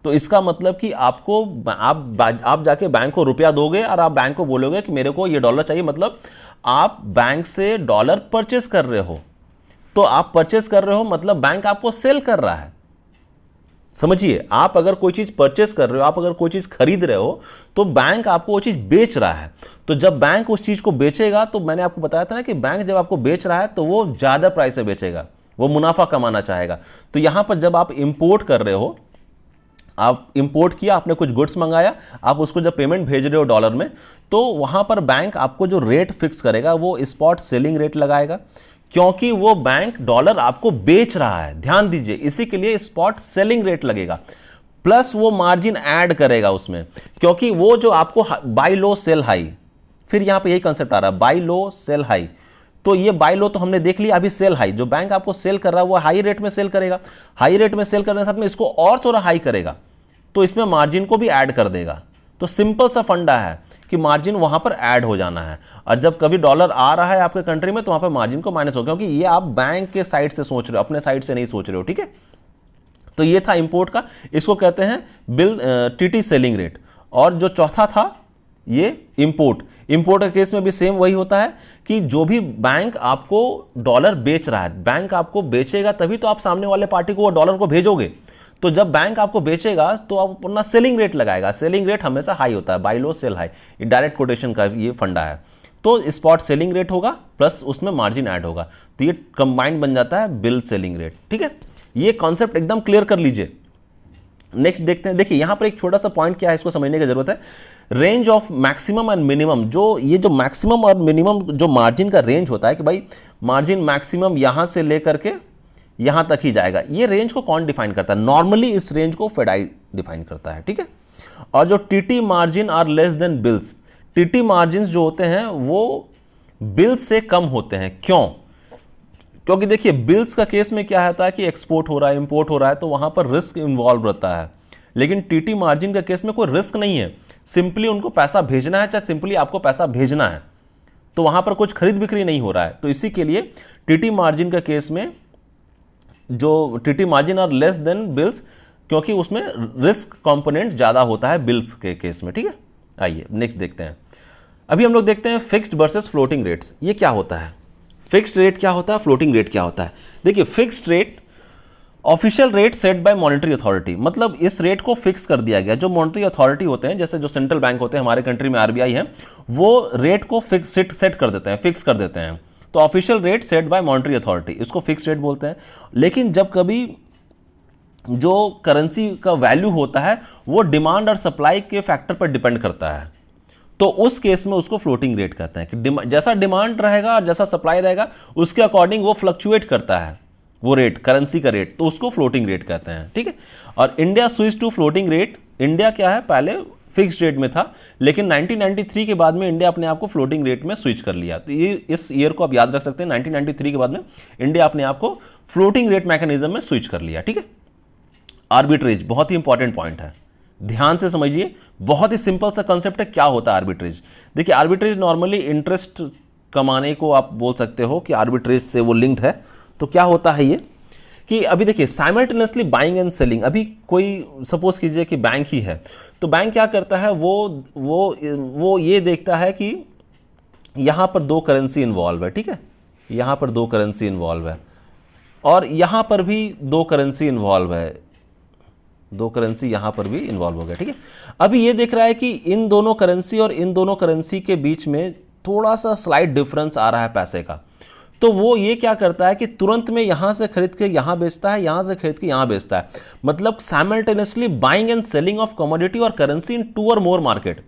तो इसका मतलब कि आपको आप जाके बैंक को रुपया दोगे और आप बैंक को बोलोगे कि मेरे को ये डॉलर चाहिए, मतलब आप बैंक से डॉलर परचेस कर रहे हो। तो आप परचेस कर रहे हो मतलब बैंक आपको सेल कर रहा है। समझिए, आप अगर कोई चीज परचेस कर रहे हो, आप अगर कोई चीज खरीद रहे हो, तो बैंक आपको वो चीज बेच रहा है। तो जब बैंक उस चीज को बेचेगा, तो मैंने आपको बताया था ना कि बैंक जब आपको बेच रहा है तो वो ज्यादा प्राइस से बेचेगा, वो मुनाफा कमाना चाहेगा। तो यहां पर जब आप इंपोर्ट कर रहे हो, आप इंपोर्ट किया, आपने कुछ गुड्स मंगाया, आप उसको जब पेमेंट भेज रहे हो डॉलर में, तो वहां पर बैंक आपको जो रेट फिक्स करेगा वो स्पॉट सेलिंग रेट लगाएगा, क्योंकि वो बैंक डॉलर आपको बेच रहा है। ध्यान दीजिए, इसी के लिए स्पॉट सेलिंग रेट लगेगा, प्लस वो मार्जिन ऐड करेगा उसमें, क्योंकि वो जो आपको बाई लो सेल हाई, फिर यहां पे यही कंसेप्ट आ रहा है, बाई लो सेल हाई। तो ये बाई लो तो हमने देख लिया, अभी सेल हाई, जो बैंक आपको सेल कर रहा है वो हाई रेट में सेल करेगा। हाई रेट में सेल करने के साथ में इसको और थोड़ा हाई करेगा, तो इसमें मार्जिन को भी ऐड कर देगा। तो सिंपल सा फंडा है कि मार्जिन वहां पर ऐड हो जाना है, और जब कभी डॉलर आ रहा है आपके कंट्री में तो वहां पर मार्जिन को माइनस हो, क्योंकि ये आप बैंक के साइड से सोच रहे हो, अपने साइड से नहीं सोच रहे हो। ठीक है, तो ये था इंपोर्ट का, इसको कहते हैं बिल टीटी सेलिंग रेट। और जो चौथा था ये इंपोर्ट के केस में भी सेम वही होता है कि जो भी बैंक आपको डॉलर बेच रहा है, बैंक आपको बेचेगा तभी तो आप सामने वाले पार्टी को वो डॉलर को भेजोगे। तो जब बैंक आपको बेचेगा तो आप अपना सेलिंग रेट लगाएगा। सेलिंग रेट हमेशा हाई होता है, बाई लो सेल हाई, ये डायरेक्ट कोटेशन का ये फंडा है। तो स्पॉट सेलिंग रेट होगा प्लस उसमें मार्जिन ऐड होगा, तो ये कंबाइंड बन जाता है बिल सेलिंग रेट। ठीक है, ये कॉन्सेप्ट एकदम क्लियर कर लीजिए। नेक्स्ट देखते हैं, देखिए यहां पर एक छोटा सा पॉइंट क्या है, इसको समझने की जरूरत है। Range of maximum and minimum, जो ये जो मैक्सिमम और मिनिमम जो मार्जिन का रेंज होता है कि भाई मार्जिन मैक्सिमम यहां से लेकर के यहां तक ही जाएगा। ये रेंज को कौन डिफाइन करता है? नॉर्मली इस रेंज को फेडाई डिफाइन करता है, ठीक है। और जो TT margin are less than bills, TT margin जो होते हैं वो बिल्स से कम होते हैं। क्यों? क्योंकि देखिए बिल्स का केस में क्या होता है कि एक्सपोर्ट हो रहा है, इंपोर्ट हो रहा है, तो वहां पर रिस्क इन्वॉल्व रहता है। लेकिन टीटी मार्जिन का केस में कोई रिस्क नहीं है, सिंपली उनको पैसा भेजना है, चाहे सिंपली आपको पैसा भेजना है, तो वहां पर कुछ खरीद बिक्री नहीं हो रहा है। तो इसी के लिए टीटी मार्जिन का केस में जो TT margin are less than bills, क्योंकि उसमें रिस्क कंपोनेंट ज़्यादा होता है बिल्स के केस में, ठीक है। आइए नेक्स्ट देखते हैं। अभी हम लोग देखते हैं फिक्स्ड वर्सेस फ्लोटिंग रेट्स। ये क्या होता है? फिक्स्ड रेट क्या होता है, फ्लोटिंग रेट क्या होता है? देखिए fixed rate official rate set by monetary authority, मतलब इस रेट को फिक्स कर दिया गया। जो मॉनेटरी अथॉरिटी होते हैं, जैसे जो सेंट्रल बैंक होते हैं हमारे कंट्री में आरबीआई है, वो रेट को फिक्स सेट कर देते हैं, फिक्स कर देते हैं। तो official rate set by monetary authority, इसको फिक्स रेट बोलते हैं। लेकिन जब कभी जो करेंसी का वैल्यू होता है वो डिमांड और सप्लाई के फैक्टर पर डिपेंड करता है, तो उस केस में उसको फ्लोटिंग रेट कहते हैं कि जैसा डिमांड रहेगा और जैसा सप्लाई रहेगा उसके अकॉर्डिंग वो फ्लक्चुएट करता है वो रेट, करेंसी का रेट, तो उसको फ्लोटिंग रेट कहते हैं, ठीक है। और India switch to floating rate. India क्या है, पहले फिक्स्ड रेट में था, लेकिन 1993 के बाद में इंडिया अपने आप को फ्लोटिंग रेट में स्विच कर लिया। तो ये इस ईयर को आप याद रख सकते हैं, 1993 के बाद में इंडिया अपने आप को फ्लोटिंग रेट मैकेनिज्म में स्विच कर लिया, ठीक है। आर्बिट्रेज बहुत ही इंपॉर्टेंट पॉइंट है, ध्यान से समझिए, बहुत ही सिंपल सा कंसेप्ट है। क्या होता है आर्बिट्रेज? देखिए आर्बिट्रेज नॉर्मली इंटरेस्ट कमाने को आप बोल सकते हो कि आर्बिट्रेज से वो लिंक्ड है। तो क्या होता है ये कि अभी देखिए साइमल्टेनियसली बाइंग एंड सेलिंग, अभी कोई सपोज कीजिए कि बैंक ही है, तो बैंक क्या करता है, वो ये देखता है कि यहाँ पर दो करेंसी इन्वॉल्व है, ठीक है, यहाँ पर दो करेंसी इन्वॉल्व है और यहाँ पर भी दो करेंसी इन्वॉल्व है, दो करेंसी यहाँ पर भी इन्वॉल्व हो गया, ठीक है। अभी ये देख रहा है कि इन दोनों करेंसी और इन दोनों करेंसी के बीच में थोड़ा सा स्लाइट डिफरेंस आ रहा है पैसे का, तो वो ये क्या करता है कि तुरंत में यहाँ से खरीद के यहाँ बेचता है, यहाँ से खरीद के यहाँ बेचता है, मतलब simultaneously buying and selling of commodity और currency in two or more market.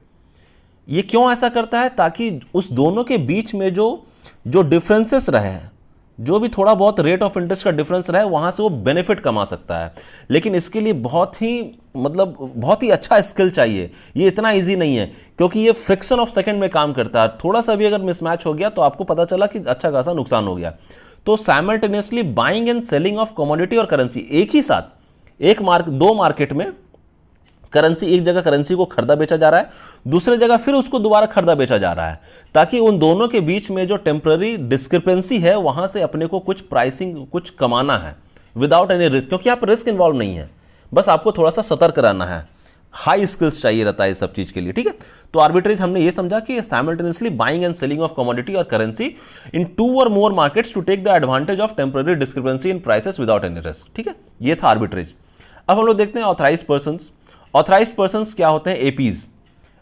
ये क्यों ऐसा करता है? ताकि उस दोनों के बीच में जो डिफरेंसेस रहे, जो भी थोड़ा बहुत रेट ऑफ इंटरेस्ट का डिफरेंस रहे, वहाँ से वो बेनिफिट कमा सकता है। लेकिन इसके लिए बहुत ही अच्छा स्किल चाहिए, ये इतना इजी नहीं है, क्योंकि ये फ्रिक्शन ऑफ सेकंड में काम करता है। थोड़ा सा भी अगर मिसमैच हो गया तो आपको पता चला कि अच्छा खासा नुकसान हो गया। तो simultaneously buying and selling of commodity और करेंसी, एक ही साथ दो मार्केट में करेंसी, एक जगह करेंसी को खरीदा बेचा जा रहा है, दूसरे जगह फिर उसको दोबारा खरीदा बेचा जा रहा है, ताकि उन दोनों के बीच में जो टेम्पररी डिस्क्रिपेंसी है वहां से अपने को कुछ प्राइसिंग कुछ कमाना है विदाउट एनी रिस्क, क्योंकि यहाँ पर रिस्क इन्वॉल्व नहीं है, बस आपको थोड़ा सा सतर्क रहना है। हाई स्किल्स चाहिए रहता है इस सब चीज के लिए, ठीक है। तो आर्बिट्रेज हमने ये समझा कि simultaneously buying and selling of commodity और currency in two or more markets to take the advantage of temporary discrepancy in prices without any risk, ठीक है। ये था आर्बिट्रेज। अब हम लोग देखते हैं ऑथराइज्ड पर्संस। ऑथराइज्ड पर्संस क्या होते हैं? एपीज।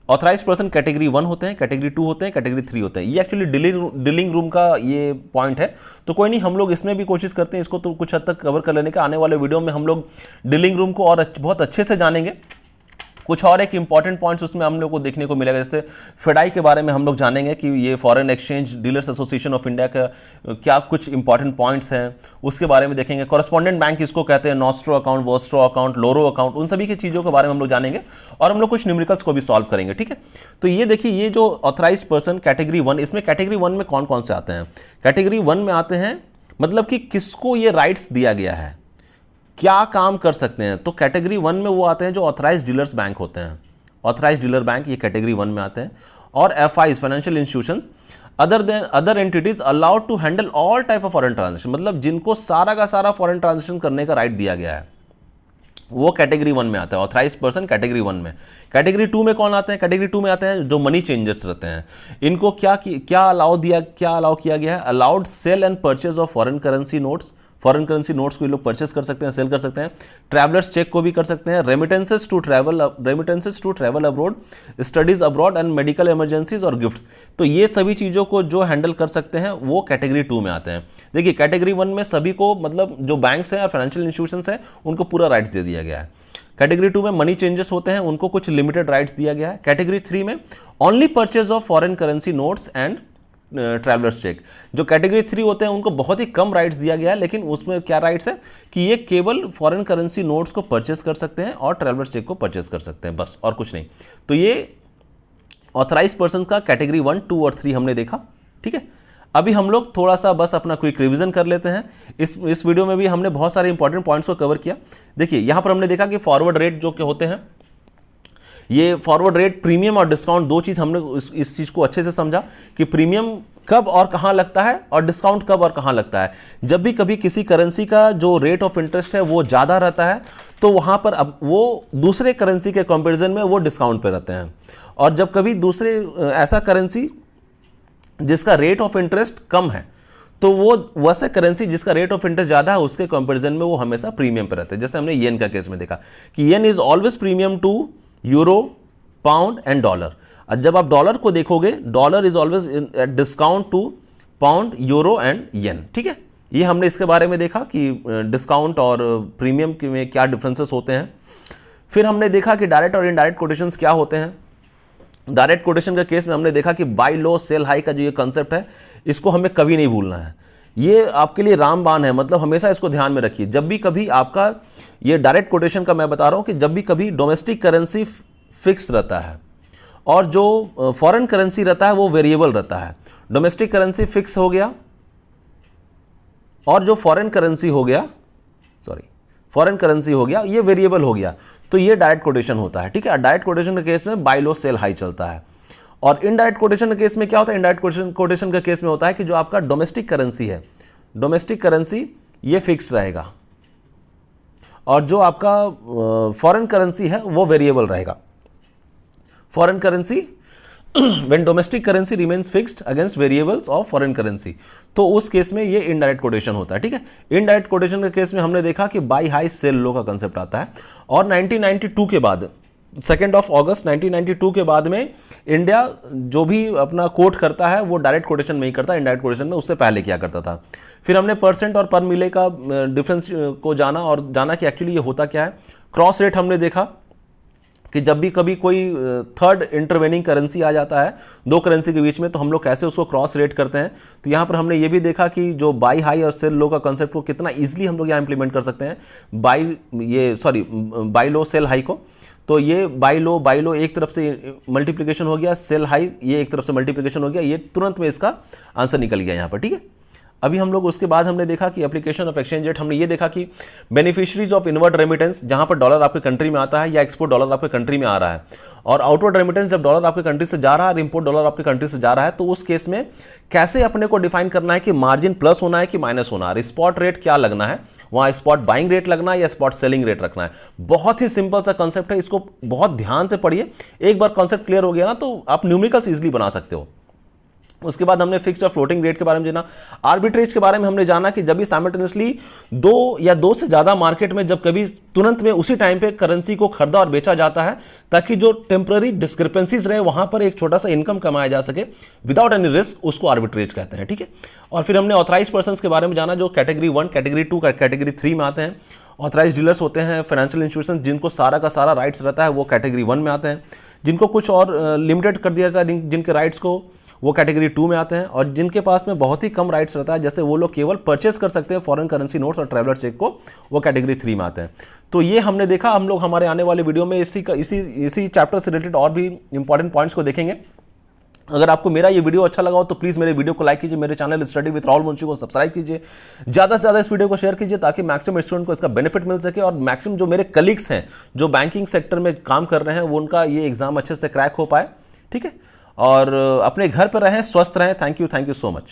ऑथराइज्ड पर्सन कैटेगरी 1 होते हैं, कैटेगरी 2 होते हैं, कैटेगरी 3 होते हैं। ये एक्चुअली डीलिंग रूम का ये पॉइंट है, तो कोई नहीं, हम लोग इसमें भी कोशिश करते हैं इसको तो कुछ हद तक कवर कर लेने का। आने वाले वीडियो में हम लोग डीलिंग रूम को और बहुत अच्छे से जानेंगे। कुछ और एक इंपॉर्टेंट पॉइंट्स उसमें हम लोग को देखने को मिलेगा, जैसे फेडाई के बारे में हम लोग जानेंगे कि ये foreign exchange dealers association of India का क्या कुछ इंपॉर्टेंट पॉइंट्स हैं, उसके बारे में देखेंगे। कॉरेस्पॉन्डेंट बैंक किसको कहते हैं, नॉस्ट्रो अकाउंट, वोस्ट्रो अकाउंट, लोरो अकाउंट, उन सभी की चीज़ों के बारे में हम लोग जानेंगे और हम लोग कुछ न्यूमेरिकल्स को भी सॉल्व करेंगे, ठीक है। तो ये देखिए, ये जो ऑथराइज्ड पर्सन कैटेगरी 1, इसमें कैटेगरी 1 में कौन कौन से आते हैं? कैटेगरी 1 में आते हैं मतलब कि किसको ये राइट्स दिया गया है, क्या काम कर सकते हैं। तो कैटेगरी 1 में वो आते हैं जो ऑथराइज्ड डीलर्स बैंक होते हैं, ऑथराइज्ड डीलर बैंक, ये कैटेगरी 1 में आते हैं। और FIs, financial institutions other entities allowed to handle all type of foreign transaction, मतलब जिनको सारा का सारा फॉरेन ट्रांजैक्शन करने का राइट दिया गया है, वो कैटेगरी 1 में आता है। ऑथराइज्ड पर्सन कैटेगरी 1 में। कैटेगरी 2 में कौन आते हैं? कैटेगरी 2 में आते हैं जो मनी चेंजर्स रहते हैं। इनको क्या अलाउ किया गया है? Allowed sale and purchase of foreign currency notes, foreign currency notes को ये लोग परचेस कर सकते हैं, सेल कर सकते हैं। ट्रैवलर्स चेक को भी कर सकते हैं। Remittances to travel abroad, studies abroad and medical emergencies और गिफ्ट, तो ये सभी चीज़ों को जो हैंडल कर सकते हैं वो कैटेगरी 2 में आते हैं। देखिए कैटेगरी 1 में सभी को, मतलब जो बैंक्स हैं और फाइनेंशियल इंस्टीट्यूशंस हैं, उनको पूरा राइट्स दे दिया गया है। कैटेगरी 2 में मनी चेंजेस होते हैं, उनको कुछ लिमिटेड राइट्स दिया गया है। कैटेगरी 3 में only purchase of foreign currency notes and travellers cheque. जो कैटेगरी 3 होते हैं उनको बहुत ही कम राइट्स दिया गया है, लेकिन उसमें क्या राइट्स है कि ये केवल फॉरेन करेंसी नोट्स को परचेस कर सकते हैं और ट्रैवलर्स चेक को परचेस कर सकते हैं, बस और कुछ नहीं। तो ये ऑथराइज पर्सन का कैटेगरी 1, 2 और 3 हमने देखा। ठीक है, अभी हम लोग थोड़ा सा बस अपना क्विक रिवीजन कर लेते हैं। इस वीडियो में भी हमने बहुत सारे इंपॉर्टेंट पॉइंट्स को कवर किया। देखिए यहाँ पर हमने देखा कि फॉरवर्ड रेट जो कि होते हैं, ये फॉरवर्ड रेट, प्रीमियम और डिस्काउंट, दो चीज़ हमने इस चीज़ को अच्छे से समझा कि प्रीमियम कब और कहाँ लगता है और डिस्काउंट कब और कहाँ लगता है। जब भी कभी किसी करेंसी का जो रेट ऑफ इंटरेस्ट है वो ज़्यादा रहता है तो वहाँ पर अब वो दूसरे करेंसी के कंपैरिजन में वो डिस्काउंट पे रहते हैं, और जब कभी दूसरे ऐसा करेंसी जिसका रेट ऑफ इंटरेस्ट कम है तो वो वैसे करेंसी जिसका रेट ऑफ इंटरेस्ट ज़्यादा है उसके कंपैरिजन में वो हमेशा प्रीमियम पे रहते हैं। जैसे हमने येन का केस में देखा कि yen is always premium to euro, pound and dollar. जब आप डॉलर को देखोगे, dollar is always discount to pound, euro and yen. ठीक है, ये हमने इसके बारे में देखा कि डिस्काउंट और प्रीमियम में क्या डिफरेंसेस होते हैं। फिर हमने देखा कि डायरेक्ट और इनडायरेक्ट कोटेशंस क्या होते हैं। डायरेक्ट कोटेशन के केस में हमने देखा कि बाय लो सेल हाई का जो ये कंसेप्ट है इसको हमें कभी नहीं भूलना है। ये आपके लिए रामबाण है, मतलब हमेशा इसको ध्यान में रखिए। जब भी कभी आपका ये डायरेक्ट कोटेशन का मैं बता रहा हूँ कि जब भी कभी डोमेस्टिक करेंसी फिक्स रहता है और जो फॉरेन करेंसी रहता है वो वेरिएबल रहता है। डोमेस्टिक करेंसी फिक्स हो गया और जो फॉरेन करेंसी हो गया, फॉरेन करेंसी हो गया, ये वेरिएबल हो गया, तो ये डायरेक्ट कोटेशन होता है। ठीक है, डायरेक्ट कोटेशन के केस में बाय लो सेल हाई चलता है। और इनडायरेक्ट कोटेशन के केस में क्या होता है? इनडायरेक्ट कोटेशन के केस में होता है कि जो आपका डोमेस्टिक करेंसी है, डोमेस्टिक करेंसी ये फिक्स रहेगा और जो आपका फॉरेन करेंसी है वो वेरिएबल रहेगा। Foreign currency when domestic currency remains fixed against variables of foreign currency, तो उस केस में ये इनडायरेक्ट कोटेशन होता है। ठीक है, इनडायरेक्ट कोटेशन के केस में हमने देखा कि बाय हाई सेल लो का कंसेप्ट आता है। और 1992 के बाद, 2 अगस्त 1992 के बाद में इंडिया जो भी अपना कोट करता है वो डायरेक्ट कोटेशन में ही करता है, इनडायरेक्ट कोटेशन में उससे पहले क्या करता था। फिर हमने परसेंट और पर मिले का डिफरेंस को जाना और जाना कि एक्चुअली ये होता क्या है। क्रॉस रेट हमने देखा कि जब भी कभी कोई थर्ड इंटरवेनिंग करेंसी आ जाता है दो करेंसी के बीच में तो हम लोग कैसे उसको क्रॉस रेट करते हैं। तो यहाँ पर हमने ये भी देखा कि जो बाई हाई और सेल लो का कंसेप्ट को कितना इजीली हम लोग यहाँ इंप्लीमेंट कर सकते हैं। बाई लो सेल हाई को, तो ये बाई लो एक तरफ से मल्टीप्लिकेशन हो गया, सेल हाई ये एक तरफ से मल्टीप्लिकेशन हो गया, ये तुरंत में इसका आंसर निकल गया यहाँ पर। ठीक है, अभी हम लोग उसके बाद हमने देखा कि एप्लीकेशन ऑफ एक्सचेंज रेट, हमने ये देखा कि बेनिफिशियरीज ऑफ इनवर्ड रेमिटेंस, जहां पर डॉलर आपके कंट्री में आता है या एक्सपोर्ट डॉलर आपके कंट्री में आ रहा है, और आउटवर्ड रेमिटेंस जब डॉलर आपके कंट्री से जा रहा है और इंपोर्ट डॉलर आपके कंट्री से जा रहा है, तो उस केस में कैसे अपने को डिफाइन करना है कि मार्जिन प्लस होना है कि माइनस होना है, स्पॉट रेट क्या लगना है, वहां स्पॉट बाइंग रेट लगना है या स्पॉट सेलिंग रेट रखना है। बहुत ही सिंपल सा कंसेप्ट है, इसको बहुत ध्यान से पढ़िए। एक बार कॉन्सेप्ट क्लियर हो गया ना तो आप न्यूमेरिकल्स इजीली बना सकते हो। उसके बाद हमने फिक्स्ड और फ्लोटिंग रेट के बारे में जाना। आर्बिट्रेज के बारे में हमने जाना कि जब भी साइमल्टेनियसली दो या दो से ज़्यादा मार्केट में जब कभी तुरंत में उसी टाइम पे करेंसी को खरीदा और बेचा जाता है ताकि जो टेम्पररी डिस्क्रिपेंसीज रहे वहां पर एक छोटा सा इनकम कमाया जा सके विदाउट एनी रिस्क, उसको आर्बिट्रेज कहते हैं। ठीक है, और फिर हमने ऑथराइज पर्सन के बारे में जाना जो कैटेगरी 1, कैटेगरी 2, कैटेगरी 3 में आते हैं। ऑथराइज डीलर्स होते हैं फाइनेंशियल इंस्टीट्यूशन जिनको सारा का सारा राइट्स रहता है, वो कैटेगरी 1 में आते हैं। जिनको कुछ और लिमिटेड कर दिया जाता है जिनके राइट्स को, वो कैटेगरी 2 में आते हैं। और जिनके पास में बहुत ही कम राइट्स रहता है, जैसे वो लोग केवल परचेस कर सकते हैं फॉरेन करेंसी नोट्स और ट्रैवलर चेक को, वो कैटेगरी 3 में आते हैं। तो ये हमने देखा। हम लोग हमारे आने वाले वीडियो में इसी चैप्टर से रिलेटेड और भी इंपॉर्टेंट पॉइंट्स को देखेंगे। अगर आपको मेरा ये वीडियो अच्छा लगा हो तो प्लीज़ मेरे वीडियो को लाइक कीजिए, मेरे channel study with Rahul Munshi को सब्सक्राइब कीजिए, ज़्यादा से ज़्यादा इस वीडियो को शेयर कीजिए ताकि मैक्सिमम स्टूडेंट को इसका बेनिफिट मिल सके और मैक्सिमम जो मेरे कलीग्स हैं जो बैंकिंग सेक्टर में काम कर रहे हैं वो उनका ये एग्जाम अच्छे से क्रैक हो पाए। ठीक है, और अपने घर पर रहें, स्वस्थ रहें। Thank you so much.